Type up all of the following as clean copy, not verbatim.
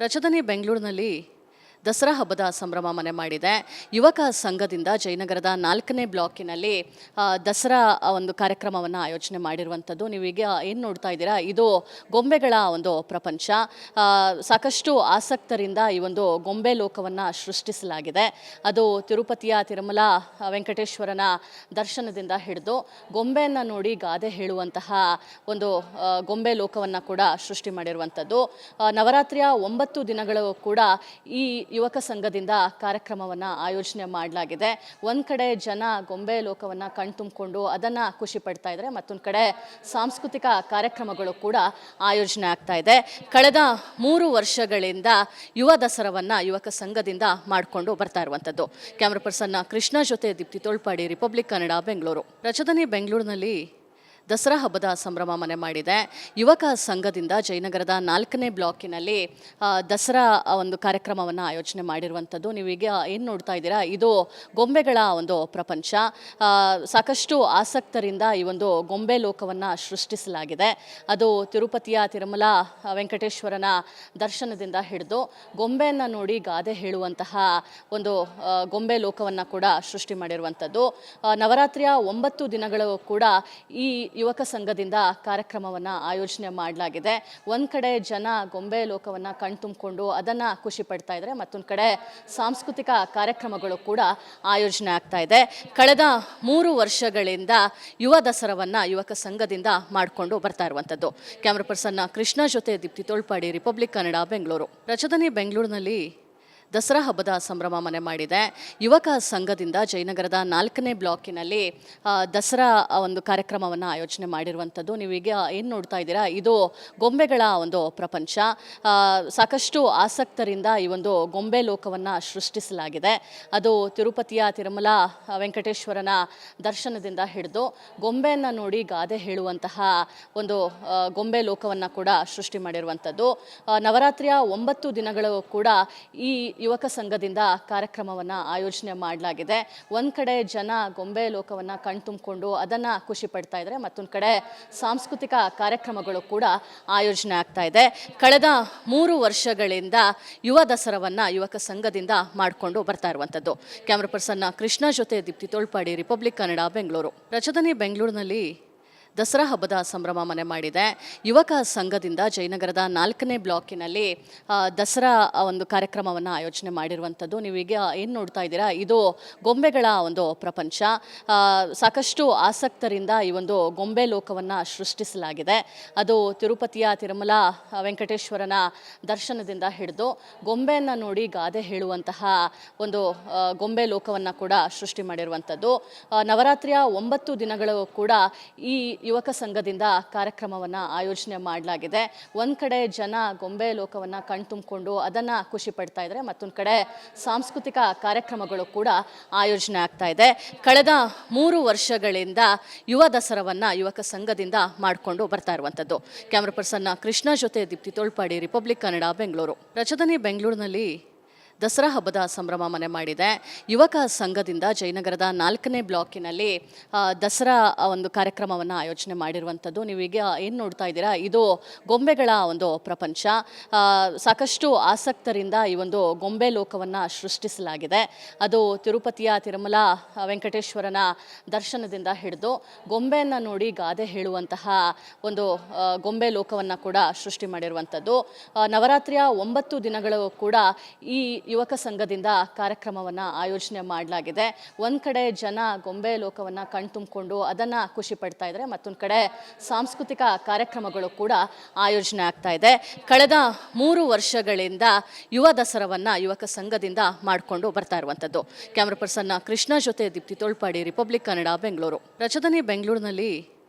ರಜಧಾನಿ ಬೆಂಗಳೂರಿನಲ್ಲಿ ದಸರಾ ಹಬ್ಬದ ಸಂಭ್ರಮ ಮನೆ ಮಾಡಿದೆ. ಯುವಕ ಸಂಘದಿಂದ ಜಯನಗರದ 4ನೇ ಬ್ಲಾಕಿನಲ್ಲಿ ದಸರಾ ಒಂದು ಕಾರ್ಯಕ್ರಮವನ್ನು ಆಯೋಜನೆ ಮಾಡಿರುವಂಥದ್ದು. ನೀವೀಗ ಏನು ನೋಡ್ತಾ ಇದ್ದೀರಾ, ಇದು ಗೊಂಬೆಗಳ ಒಂದು ಪ್ರಪಂಚ. ಸಾಕಷ್ಟು ಆಸಕ್ತರಿಂದ ಈ ಒಂದು ಗೊಂಬೆ ಲೋಕವನ್ನು ಸೃಷ್ಟಿಸಲಾಗಿದೆ. ಅದು ತಿರುಪತಿಯ ತಿರುಮಲ ವೆಂಕಟೇಶ್ವರನ ದರ್ಶನದಿಂದ ಹಿಡಿದು ಗೊಂಬೆಯನ್ನು ನೋಡಿ ಗಾದೆ ಹೇಳುವಂತಹ ಒಂದು ಗೊಂಬೆ ಲೋಕವನ್ನು ಕೂಡ ಸೃಷ್ಟಿ ಮಾಡಿರುವಂಥದ್ದು. ನವರಾತ್ರಿಯ 9 ದಿನಗಳು ಕೂಡ ಈ ಯುವಕ ಸಂಘದಿಂದ ಕಾರ್ಯಕ್ರಮವನ್ನು ಆಯೋಜನೆ ಮಾಡಲಾಗಿದೆ. ಒಂದು ಕಡೆ ಜನ ಗೊಂಬೆ ಲೋಕವನ್ನು ಕಣ್ತುಂಬಿಕೊಂಡು ಅದನ್ನು ಖುಷಿ ಪಡ್ತಾ ಇದ್ದಾರೆ, ಮತ್ತೊಂದು ಕಡೆ ಸಾಂಸ್ಕೃತಿಕ ಕಾರ್ಯಕ್ರಮಗಳು ಕೂಡ ಆಯೋಜನೆ ಆಗ್ತಾ ಇದೆ. ಕಳೆದ 3 ವರ್ಷಗಳಿಂದ ಯುವ ದಸರಾವನ್ನು ಯುವಕ ಸಂಘದಿಂದ ಮಾಡಿಕೊಂಡು ಬರ್ತಾ ಇರುವಂಥದ್ದು. ಕ್ಯಾಮ್ರಾ ಪರ್ಸನ್ ಕೃಷ್ಣ ಜೊತೆ ದೀಪ್ತಿ ತೋಳ್ಪಾಡಿ, ರಿಪಬ್ಲಿಕ್ ಕನ್ನಡ, ಬೆಂಗಳೂರು. ರಜಧಾನಿ ಬೆಂಗಳೂರಿನಲ್ಲಿ ದಸರಾ ಹಬ್ಬದ ಸಂಭ್ರಮ ಮನೆ ಮಾಡಿದೆ. ಯುವಕ ಸಂಘದಿಂದ ಜಯನಗರದ 4ನೇ ಬ್ಲಾಕಿನಲ್ಲಿ ದಸರಾ ಒಂದು ಕಾರ್ಯಕ್ರಮವನ್ನು ಆಯೋಜನೆ ಮಾಡಿರುವಂಥದ್ದು. ನೀವೀಗ ಏನು ನೋಡ್ತಾ ಇದ್ದೀರಾ, ಇದು ಗೊಂಬೆಗಳ ಒಂದು ಪ್ರಪಂಚ. ಸಾಕಷ್ಟು ಆಸಕ್ತರಿಂದ ಈ ಒಂದು ಗೊಂಬೆ ಲೋಕವನ್ನು ಸೃಷ್ಟಿಸಲಾಗಿದೆ. ಅದು ತಿರುಪತಿಯ ತಿರುಮಲ ವೆಂಕಟೇಶ್ವರನ ದರ್ಶನದಿಂದ ಹಿಡಿದು ಗೊಂಬೆಯನ್ನು ನೋಡಿ ಗಾದೆ ಹೇಳುವಂತಹ ಒಂದು ಗೊಂಬೆ ಲೋಕವನ್ನು ಕೂಡ ಸೃಷ್ಟಿ ಮಾಡಿರುವಂಥದ್ದು. ನವರಾತ್ರಿಯ 9 ದಿನಗಳು ಕೂಡ ಈ ಯುವಕ ಸಂಘದಿಂದ ಕಾರ್ಯಕ್ರಮವನ್ನು ಆಯೋಜನೆ ಮಾಡಲಾಗಿದೆ. ಒಂದು ಕಡೆ ಜನ ಗೊಂಬೆ ಲೋಕವನ್ನು ಕಣ್ತುಂಬಿಕೊಂಡು ಅದನ್ನು ಖುಷಿ ಪಡ್ತಾ ಇದ್ದಾರೆ, ಮತ್ತೊಂದು ಕಡೆ ಸಾಂಸ್ಕೃತಿಕ ಕಾರ್ಯಕ್ರಮಗಳು ಕೂಡ ಆಯೋಜನೆ ಆಗ್ತಾ ಇದೆ. ಕಳೆದ 3 ವರ್ಷಗಳಿಂದ ಯುವ ದಸರಾವನ್ನು ಯುವಕ ಸಂಘದಿಂದ ಮಾಡಿಕೊಂಡು ಬರ್ತಾ ಇರುವಂಥದ್ದು. ಕ್ಯಾಮ್ರಾ ಪರ್ಸನ್ ಕೃಷ್ಣ ಜೊತೆ ದೀಪ್ತಿ ತೋಳ್ಪಾಡಿ, ರಿಪಬ್ಲಿಕ್ ಕನ್ನಡ, ಬೆಂಗಳೂರು. ರಜಧಾನಿ ಬೆಂಗಳೂರಿನಲ್ಲಿ ದಸರಾ ಹಬ್ಬದ ಸಂಭ್ರಮ ಮನೆ ಮಾಡಿದೆ. ಯುವಕ ಸಂಘದಿಂದ ಜಯನಗರದ 4ನೇ ಬ್ಲಾಕಿನಲ್ಲಿ ದಸರಾ ಒಂದು ಕಾರ್ಯಕ್ರಮವನ್ನು ಆಯೋಜನೆ ಮಾಡಿರುವಂಥದ್ದು. ನೀವೀಗ ಏನು ನೋಡ್ತಾ ಇದ್ದೀರಾ, ಇದು ಗೊಂಬೆಗಳ ಒಂದು ಪ್ರಪಂಚ. ಸಾಕಷ್ಟು ಆಸಕ್ತರಿಂದ ಈ ಒಂದು ಗೊಂಬೆ ಲೋಕವನ್ನು ಸೃಷ್ಟಿಸಲಾಗಿದೆ. ಅದು ತಿರುಪತಿಯ ತಿರುಮಲ ವೆಂಕಟೇಶ್ವರನ ದರ್ಶನದಿಂದ ಹಿಡಿದು ಗೊಂಬೆಯನ್ನು ನೋಡಿ ಗಾದೆ ಹೇಳುವಂತಹ ಒಂದು ಗೊಂಬೆ ಲೋಕವನ್ನು ಕೂಡ ಸೃಷ್ಟಿ ಮಾಡಿರುವಂಥದ್ದು. ನವರಾತ್ರಿಯ 9 ದಿನಗಳು ಕೂಡ ಈ ಯುವಕ ಸಂಘದಿಂದ ಕಾರ್ಯಕ್ರಮವನ್ನು ಆಯೋಜನೆ ಮಾಡಲಾಗಿದೆ. ಒಂದು ಕಡೆ ಜನ ಗೊಂಬೆ ಲೋಕವನ್ನು ಕಣ್ತುಂಬಿಕೊಂಡು ಅದನ್ನು ಖುಷಿ ಪಡ್ತಾ ಇದ್ದಾರೆ, ಮತ್ತೊಂದು ಕಡೆ ಸಾಂಸ್ಕೃತಿಕ ಕಾರ್ಯಕ್ರಮಗಳು ಕೂಡ ಆಯೋಜನೆ ಆಗ್ತಾ ಇದೆ. ಕಳೆದ 3 ವರ್ಷಗಳಿಂದ ಯುವ ದಸರಾವನ್ನು ಯುವಕ ಸಂಘದಿಂದ ಮಾಡಿಕೊಂಡು ಬರ್ತಾ ಇರುವಂಥದ್ದು. ಕ್ಯಾಮ್ರಾ ಪರ್ಸನ್ ಕೃಷ್ಣ ಜೊತೆ ದೀಪ್ತಿ ತೋಳ್ಪಾಡಿ, ರಿಪಬ್ಲಿಕ್ ಕನ್ನಡ, ಬೆಂಗಳೂರು. ರಜಧಾನಿ ಬೆಂಗಳೂರಿನಲ್ಲಿ ದಸರಾ ಹಬ್ಬದ ಸಂಭ್ರಮ ಮನೆ ಮಾಡಿದೆ. ಯುವಕ ಸಂಘದಿಂದ ಜಯನಗರದ 4ನೇ ಬ್ಲಾಕಿನಲ್ಲಿ ದಸರಾ ಒಂದು ಕಾರ್ಯಕ್ರಮವನ್ನು ಆಯೋಜನೆ ಮಾಡಿರುವಂಥದ್ದು. ನೀವೀಗ ಏನು ನೋಡ್ತಾ ಇದ್ದೀರಾ, ಇದು ಗೊಂಬೆಗಳ ಒಂದು ಪ್ರಪಂಚ. ಸಾಕಷ್ಟು ಆಸಕ್ತರಿಂದ ಈ ಒಂದು ಗೊಂಬೆ ಲೋಕವನ್ನು ಸೃಷ್ಟಿಸಲಾಗಿದೆ. ಅದು ತಿರುಪತಿಯ ತಿರುಮಲ ವೆಂಕಟೇಶ್ವರನ ದರ್ಶನದಿಂದ ಹಿಡಿದು ಗೊಂಬೆಯನ್ನು ನೋಡಿ ಗಾದೆ ಹೇಳುವಂತಹ ಒಂದು ಗೊಂಬೆ ಲೋಕವನ್ನು ಕೂಡ ಸೃಷ್ಟಿ ಮಾಡಿರುವಂಥದ್ದು. ನವರಾತ್ರಿಯ 9 ದಿನಗಳು ಕೂಡ ಈ ಯುವಕ ಸಂಘದಿಂದ ಕಾರ್ಯಕ್ರಮವನ್ನು ಆಯೋಜನೆ ಮಾಡಲಾಗಿದೆ. ಒಂದು ಕಡೆ ಜನ ಗೊಂಬೆ ಲೋಕವನ್ನು ಕಣ್ತುಂಬಿಕೊಂಡು ಅದನ್ನು ಖುಷಿ ಪಡ್ತಾ ಇದ್ದಾರೆ, ಮತ್ತೊಂದು ಕಡೆ ಸಾಂಸ್ಕೃತಿಕ ಕಾರ್ಯಕ್ರಮಗಳು ಕೂಡ ಆಯೋಜನೆ ಆಗ್ತಾ ಇದೆ. ಕಳೆದ 3 ವರ್ಷಗಳಿಂದ ಯುವ ದಸರಾವನ್ನು ಯುವಕ ಸಂಘದಿಂದ ಮಾಡಿಕೊಂಡು ಬರ್ತಾ ಇರುವಂಥದ್ದು. ಕ್ಯಾಮ್ರಾ ಪರ್ಸನ್ ಕೃಷ್ಣ ಜೊತೆ ದೀಪ್ತಿ ತೋಳ್ಪಾಡಿ, ರಿಪಬ್ಲಿಕ್ ಕನ್ನಡ, ಬೆಂಗಳೂರು. ರಜಧಾನಿ ಬೆಂಗಳೂರಿನಲ್ಲಿ ದಸರಾ ಹಬ್ಬದ ಸಂಭ್ರಮ ಮನೆ ಮಾಡಿದೆ. ಯುವಕ ಸಂಘದಿಂದ ಜಯನಗರದ 4ನೇ ಬ್ಲಾಕಿನಲ್ಲಿ ದಸರಾ ಒಂದು ಕಾರ್ಯಕ್ರಮವನ್ನು ಆಯೋಜನೆ ಮಾಡಿರುವಂಥದ್ದು. ನೀವೀಗ ಏನು ನೋಡ್ತಾ ಇದ್ದೀರಾ, ಇದು ಗೊಂಬೆಗಳ ಒಂದು ಪ್ರಪಂಚ. ಸಾಕಷ್ಟು ಆಸಕ್ತರಿಂದ ಈ ಒಂದು ಗೊಂಬೆ ಲೋಕವನ್ನು ಸೃಷ್ಟಿಸಲಾಗಿದೆ. ಅದು ತಿರುಪತಿಯ ತಿರುಮಲ ವೆಂಕಟೇಶ್ವರನ ದರ್ಶನದಿಂದ ಹಿಡಿದು ಗೊಂಬೆಯನ್ನು ನೋಡಿ ಗಾದೆ ಹೇಳುವಂತಹ ಒಂದು ಗೊಂಬೆ ಲೋಕವನ್ನು ಕೂಡ ಸೃಷ್ಟಿ ಮಾಡಿರುವಂಥದ್ದು. ನವರಾತ್ರಿಯ 9 ದಿನಗಳು ಕೂಡ ಈ ಯುವಕ ಸಂಘದಿಂದ ಕಾರ್ಯಕ್ರಮವನ್ನು ಆಯೋಜನೆ ಮಾಡಲಾಗಿದೆ. ಒಂದು ಕಡೆ ಜನ ಗೊಂಬೆ ಲೋಕವನ್ನು ಕಣ್ತುಂಬಿಕೊಂಡು ಅದನ್ನು ಖುಷಿ ಪಡ್ತಾ ಇದ್ದಾರೆ, ಮತ್ತೊಂದು ಕಡೆ ಸಾಂಸ್ಕೃತಿಕ ಕಾರ್ಯಕ್ರಮಗಳು ಕೂಡ ಆಯೋಜನೆ ಆಗ್ತಾ ಇದೆ. ಕಳೆದ 3 ವರ್ಷಗಳಿಂದ ಯುವ ದಸರಾವನ್ನು ಯುವಕ ಸಂಘದಿಂದ ಮಾಡಿಕೊಂಡು ಬರ್ತಾ ಇರುವಂಥದ್ದು. ಕ್ಯಾಮ್ರಾ ಪರ್ಸನ್ ಕೃಷ್ಣ ಜೊತೆ ದೀಪ್ತಿ ತೋಳ್ಪಾಡಿ, ರಿಪಬ್ಲಿಕ್ ಕನ್ನಡ, ಬೆಂಗಳೂರು. ರಜಧಾನಿ ಬೆಂಗಳೂರಿನಲ್ಲಿ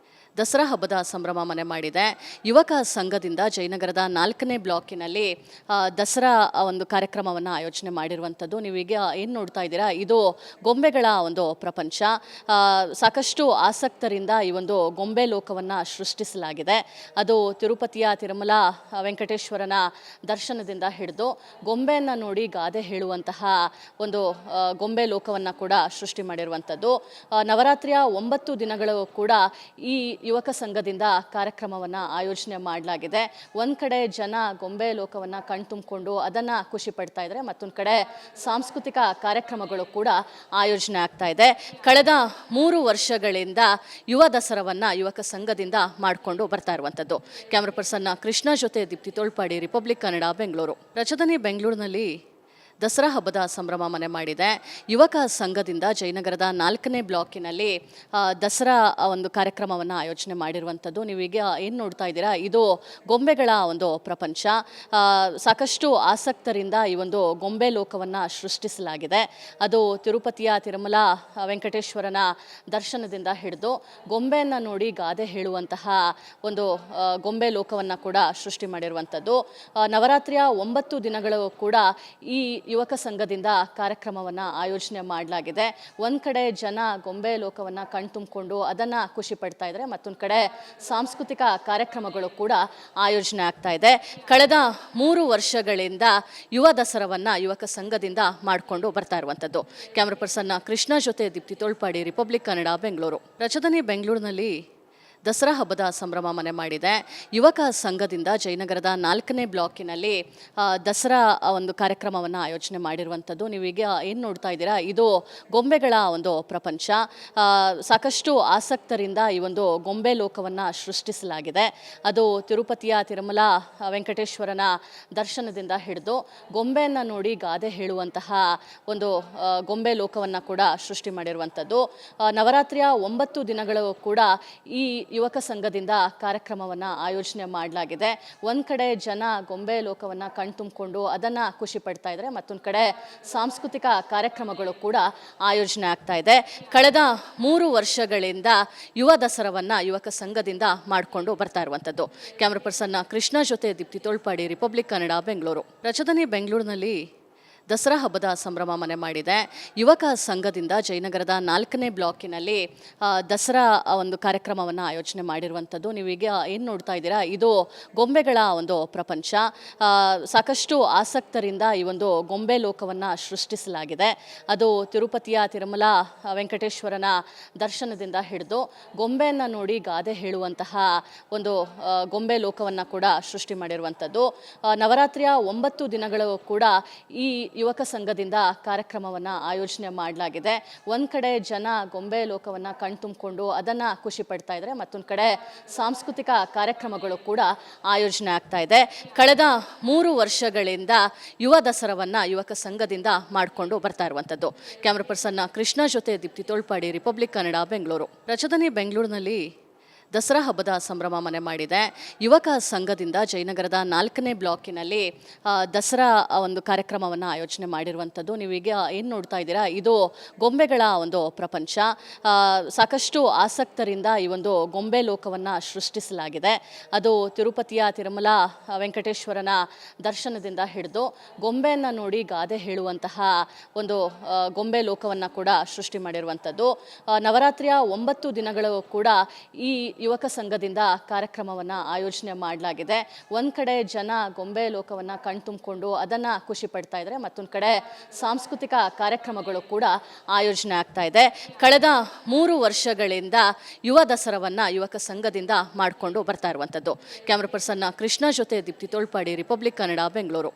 ದಸರಾ ಹಬ್ಬದ ಸಂಭ್ರಮ ಮನೆ ಮಾಡಿದೆ. ಯುವಕ ಸಂಘದಿಂದ ಜಯನಗರದ 4ನೇ ಬ್ಲಾಕಿನಲ್ಲಿ ದಸರಾ ಒಂದು ಕಾರ್ಯಕ್ರಮವನ್ನು ಆಯೋಜನೆ ಮಾಡಿರುವಂಥದ್ದು. ನೀವೀಗ ಏನು ನೋಡ್ತಾ ಇದ್ದೀರಾ, ಇದು ಗೊಂಬೆಗಳ ಒಂದು ಪ್ರಪಂಚ. ಸಾಕಷ್ಟು ಆಸಕ್ತರಿಂದ ಈ ಒಂದು ಗೊಂಬೆ ಲೋಕವನ್ನು ಸೃಷ್ಟಿಸಲಾಗಿದೆ. ಅದು ತಿರುಪತಿಯ ತಿರುಮಲ ವೆಂಕಟೇಶ್ವರನ ದರ್ಶನದಿಂದ ಹಿಡಿದು ಗೊಂಬೆಯನ್ನು ನೋಡಿ ಗಾದೆ ಹೇಳುವಂತಹ ಒಂದು ಗೊಂಬೆ ಲೋಕವನ್ನು ಕೂಡ ಸೃಷ್ಟಿ ಮಾಡಿರುವಂಥದ್ದು. ನವರಾತ್ರಿಯ 9 ದಿನಗಳು ಕೂಡ ಈ ಯುವಕ ಸಂಘದಿಂದ ಕಾರ್ಯಕ್ರಮವನ್ನು ಆಯೋಜನೆ ಮಾಡಲಾಗಿದೆ. ಒಂದು ಕಡೆ ಜನ ಗೊಂಬೆ ಲೋಕವನ್ನು ಕಣ್ತುಂಬಿಕೊಂಡು ಅದನ್ನು ಖುಷಿ ಪಡ್ತಾ ಇದ್ದಾರೆ, ಮತ್ತೊಂದು ಕಡೆ ಸಾಂಸ್ಕೃತಿಕ ಕಾರ್ಯಕ್ರಮಗಳು ಕೂಡ ಆಯೋಜನೆ ಆಗ್ತಾ ಇದೆ. ಕಳೆದ 3 ವರ್ಷಗಳಿಂದ ಯುವ ದಸರಾವನ್ನು ಯುವಕ ಸಂಘದಿಂದ ಮಾಡಿಕೊಂಡು ಬರ್ತಾ ಇರುವಂಥದ್ದು. ಕ್ಯಾಮ್ರಾ ಪರ್ಸನ್ ಕೃಷ್ಣ ಜೊತೆ ದೀಪ್ತಿ ತೋಳ್ಪಾಡಿ, ರಿಪಬ್ಲಿಕ್ ಕನ್ನಡ, ಬೆಂಗಳೂರು. ರಾಜಧಾನಿ ಬೆಂಗಳೂರಿನಲ್ಲಿ ದಸರಾ ಹಬ್ಬದ ಸಂಭ್ರಮ ಮನೆ ಮಾಡಿದೆ. ಯುವಕ ಸಂಘದಿಂದ ಜಯನಗರದ 4ನೇ ಬ್ಲಾಕಿನಲ್ಲಿ ದಸರಾ ಒಂದು ಕಾರ್ಯಕ್ರಮವನ್ನು ಆಯೋಜನೆ ಮಾಡಿರುವಂಥದ್ದು. ನೀವೀಗ ಏನು ನೋಡ್ತಾ ಇದ್ದೀರಾ, ಇದು ಗೊಂಬೆಗಳ ಒಂದು ಪ್ರಪಂಚ. ಸಾಕಷ್ಟು ಆಸಕ್ತರಿಂದ ಈ ಒಂದು ಗೊಂಬೆ ಲೋಕವನ್ನು ಸೃಷ್ಟಿಸಲಾಗಿದೆ. ಅದು ತಿರುಪತಿಯ ತಿರುಮಲ ವೆಂಕಟೇಶ್ವರನ ದರ್ಶನದಿಂದ ಹಿಡಿದು ಗೊಂಬೆಯನ್ನು ನೋಡಿ ಗಾದೆ ಹೇಳುವಂತಹ ಒಂದು ಗೊಂಬೆ ಲೋಕವನ್ನು ಕೂಡ ಸೃಷ್ಟಿ ಮಾಡಿರುವಂಥದ್ದು. ನವರಾತ್ರಿಯ 9 ದಿನಗಳು ಕೂಡ ಈ ಯುವಕ ಸಂಘದಿಂದ ಕಾರ್ಯಕ್ರಮವನ್ನು ಆಯೋಜನೆ ಮಾಡಲಾಗಿದೆ. ಒಂದು ಕಡೆ ಜನ ಗೊಂಬೆ ಲೋಕವನ್ನು ಕಣ್ತುಂಬಿಕೊಂಡು ಅದನ್ನು ಖುಷಿ ಪಡ್ತಾ ಇದ್ದಾರೆ, ಮತ್ತೊಂದು ಕಡೆ ಸಾಂಸ್ಕೃತಿಕ ಕಾರ್ಯಕ್ರಮಗಳು ಕೂಡ ಆಯೋಜನೆ ಆಗ್ತಾ ಇದೆ. ಕಳೆದ 3 ವರ್ಷಗಳಿಂದ ಯುವ ದಸರಾವನ್ನು ಯುವಕ ಸಂಘದಿಂದ ಮಾಡಿಕೊಂಡು ಬರ್ತಾ ಇರುವಂಥದ್ದು. ಕ್ಯಾಮ್ರಾ ಪರ್ಸನ್ ಕೃಷ್ಣ ಜೊತೆ ದೀಪ್ತಿ ತೋಳ್ಪಾಡಿ, ರಿಪಬ್ಲಿಕ್ ಕನ್ನಡ, ಬೆಂಗಳೂರು. ರಾಜಧಾನಿ ಬೆಂಗಳೂರಿನಲ್ಲಿ ದಸರಾ ಹಬ್ಬದ ಸಂಭ್ರಮ ಮನೆ ಮಾಡಿದೆ. ಯುವಕ ಸಂಘದಿಂದ ಜಯನಗರದ 4ನೇ ಬ್ಲಾಕಿನಲ್ಲಿ ದಸರಾ ಒಂದು ಕಾರ್ಯಕ್ರಮವನ್ನು ಆಯೋಜನೆ ಮಾಡಿರುವಂಥದ್ದು. ನೀವೀಗ ಏನು ನೋಡ್ತಾ ಇದ್ದೀರಾ, ಇದು ಗೊಂಬೆಗಳ ಒಂದು ಪ್ರಪಂಚ. ಸಾಕಷ್ಟು ಆಸಕ್ತರಿಂದ ಈ ಒಂದು ಗೊಂಬೆ ಲೋಕವನ್ನು ಸೃಷ್ಟಿಸಲಾಗಿದೆ. ಅದು ತಿರುಪತಿಯ ತಿರುಮಲ ವೆಂಕಟೇಶ್ವರನ ದರ್ಶನದಿಂದ ಹಿಡಿದು ಗೊಂಬೆಯನ್ನು ನೋಡಿ ಗಾದೆ ಹೇಳುವಂತಹ ಒಂದು ಗೊಂಬೆ ಲೋಕವನ್ನು ಕೂಡ ಸೃಷ್ಟಿ ಮಾಡಿರುವಂಥದ್ದು. ನವರಾತ್ರಿಯ 9 ದಿನಗಳು ಕೂಡ ಈ ಯುವಕ ಸಂಘದಿಂದ ಕಾರ್ಯಕ್ರಮವನ್ನು ಆಯೋಜನೆ ಮಾಡಲಾಗಿದೆ. ಒಂದು ಕಡೆ ಜನ ಗೊಂಬೆ ಲೋಕವನ್ನು ಕಣ್ತುಂಬಿಕೊಂಡು ಅದನ್ನು ಖುಷಿ ಪಡ್ತಾ ಇದ್ದಾರೆ, ಮತ್ತೊಂದು ಕಡೆ ಸಾಂಸ್ಕೃತಿಕ ಕಾರ್ಯಕ್ರಮಗಳು ಕೂಡ ಆಯೋಜನೆ ಆಗ್ತಾ ಇದೆ. ಕಳೆದ 3 ವರ್ಷಗಳಿಂದ ಯುವ ದಸರಾವನ್ನು ಯುವಕ ಸಂಘದಿಂದ ಮಾಡಿಕೊಂಡು ಬರ್ತಾ ಇರುವಂಥದ್ದು. ಕ್ಯಾಮ್ರಾ ಪರ್ಸನ್ ಕೃಷ್ಣ ಜೊತೆ ದೀಪ್ತಿ ತೋಳ್ಪಾಡಿ, ರಿಪಬ್ಲಿಕ್ ಕನ್ನಡ, ಬೆಂಗಳೂರು. ರಾಜಧಾನಿ ಬೆಂಗಳೂರಿನಲ್ಲಿ ದಸರಾ ಹಬ್ಬದ ಸಂಭ್ರಮ ಮನೆ ಮಾಡಿದೆ. ಯುವಕ ಸಂಘದಿಂದ ಜಯನಗರದ 4ನೇ ಬ್ಲಾಕಿನಲ್ಲಿ ದಸರಾ ಒಂದು ಕಾರ್ಯಕ್ರಮವನ್ನು ಆಯೋಜನೆ ಮಾಡಿರುವಂಥದ್ದು. ನೀವೀಗ ಏನು ನೋಡ್ತಾ ಇದ್ದೀರಾ, ಇದು ಗೊಂಬೆಗಳ ಒಂದು ಪ್ರಪಂಚ. ಸಾಕಷ್ಟು ಆಸಕ್ತರಿಂದ ಈ ಒಂದು ಗೊಂಬೆ ಲೋಕವನ್ನು ಸೃಷ್ಟಿಸಲಾಗಿದೆ. ಅದು ತಿರುಪತಿಯ ತಿರುಮಲ ವೆಂಕಟೇಶ್ವರನ ದರ್ಶನದಿಂದ ಹಿಡಿದು ಗೊಂಬೆಯನ್ನು ನೋಡಿ ಗಾದೆ ಹೇಳುವಂತಹ ಒಂದು ಗೊಂಬೆ ಲೋಕವನ್ನು ಕೂಡ ಸೃಷ್ಟಿ ಮಾಡಿರುವಂಥದ್ದು. ನವರಾತ್ರಿಯ 9 ದಿನಗಳು ಕೂಡ ಈ ಯುವಕ ಸಂಘದಿಂದ ಕಾರ್ಯಕ್ರಮವನ್ನು ಆಯೋಜನೆ ಮಾಡಲಾಗಿದೆ. ಒಂದು ಕಡೆ ಜನ ಗೊಂಬೆ ಲೋಕವನ್ನು ಕಣ್ತುಂಬಿಕೊಂಡು ಅದನ್ನು ಖುಷಿ ಪಡ್ತಾ ಇದ್ದಾರೆ, ಮತ್ತೊಂದು ಕಡೆ ಸಾಂಸ್ಕೃತಿಕ ಕಾರ್ಯಕ್ರಮಗಳು ಕೂಡ ಆಯೋಜನೆ ಆಗ್ತಾ ಇದೆ. ಕಳೆದ 3 ವರ್ಷಗಳಿಂದ ಯುವ ದಸರಾವನ್ನು ಯುವಕ ಸಂಘದಿಂದ ಮಾಡಿಕೊಂಡು ಬರ್ತಾ ಇರುವಂಥದ್ದು. ಕ್ಯಾಮ್ರಾ ಪರ್ಸನ್ ಕೃಷ್ಣ ಜೊತೆ ದೀಪ್ತಿ ತೋಳ್ಪಾಡಿ, ರಿಪಬ್ಲಿಕ್ ಕನ್ನಡ, ಬೆಂಗಳೂರು. ರಾಜಧಾನಿ ಬೆಂಗಳೂರಿನಲ್ಲಿ ದಸರಾ ಹಬ್ಬದ ಸಂಭ್ರಮ ಮನೆ ಮಾಡಿದೆ. ಯುವಕ ಸಂಘದಿಂದ ಜಯನಗರದ 4ನೇ ಬ್ಲಾಕಿನಲ್ಲಿ ದಸರಾ ಒಂದು ಕಾರ್ಯಕ್ರಮವನ್ನು ಆಯೋಜನೆ ಮಾಡಿರುವಂಥದ್ದು. ನೀವೀಗ ಏನು ನೋಡ್ತಾ ಇದ್ದೀರಾ, ಇದು ಗೊಂಬೆಗಳ ಒಂದು ಪ್ರಪಂಚ. ಸಾಕಷ್ಟು ಆಸಕ್ತರಿಂದ ಈ ಒಂದು ಗೊಂಬೆ ಲೋಕವನ್ನು ಸೃಷ್ಟಿಸಲಾಗಿದೆ. ಅದು ತಿರುಪತಿಯ ತಿರುಮಲ ವೆಂಕಟೇಶ್ವರನ ದರ್ಶನದಿಂದ ಹಿಡಿದು ಗೊಂಬೆಯನ್ನು ನೋಡಿ ಗಾದೆ ಹೇಳುವಂತಹ ಒಂದು ಗೊಂಬೆ ಲೋಕವನ್ನು ಕೂಡ ಸೃಷ್ಟಿ ಮಾಡಿರುವಂಥದ್ದು. ನವರಾತ್ರಿಯ 9 ದಿನಗಳು ಕೂಡ ಈ ಯುವಕ ಸಂಘದಿಂದ ಕಾರ್ಯಕ್ರಮವನ್ನು ಆಯೋಜನೆ ಮಾಡಲಾಗಿದೆ. ಒಂದು ಕಡೆ ಜನ ಗೊಂಬೆ ಲೋಕವನ್ನು ಕಣ್ತುಂಬಿಕೊಂಡು ಅದನ್ನು ಖುಷಿ ಪಡ್ತಾ ಇದ್ದಾರೆ, ಮತ್ತೊಂದು ಕಡೆ ಸಾಂಸ್ಕೃತಿಕ ಕಾರ್ಯಕ್ರಮಗಳು ಕೂಡ ಆಯೋಜನೆ ಆಗ್ತಾ ಇದೆ. ಕಳೆದ 3 ವರ್ಷಗಳಿಂದ ಯುವ ದಸರಾವನ್ನು ಯುವಕ ಸಂಘದಿಂದ ಮಾಡಿಕೊಂಡು ಬರ್ತಾ ಇರುವಂಥದ್ದು. ಕ್ಯಾಮ್ರಾ ಪರ್ಸನ್ ಕೃಷ್ಣ ಜೊತೆ ದೀಪ್ತಿ ತೋಳ್ಪಾಡಿ, ರಿಪಬ್ಲಿಕ್ ಕನ್ನಡ, ಬೆಂಗಳೂರು.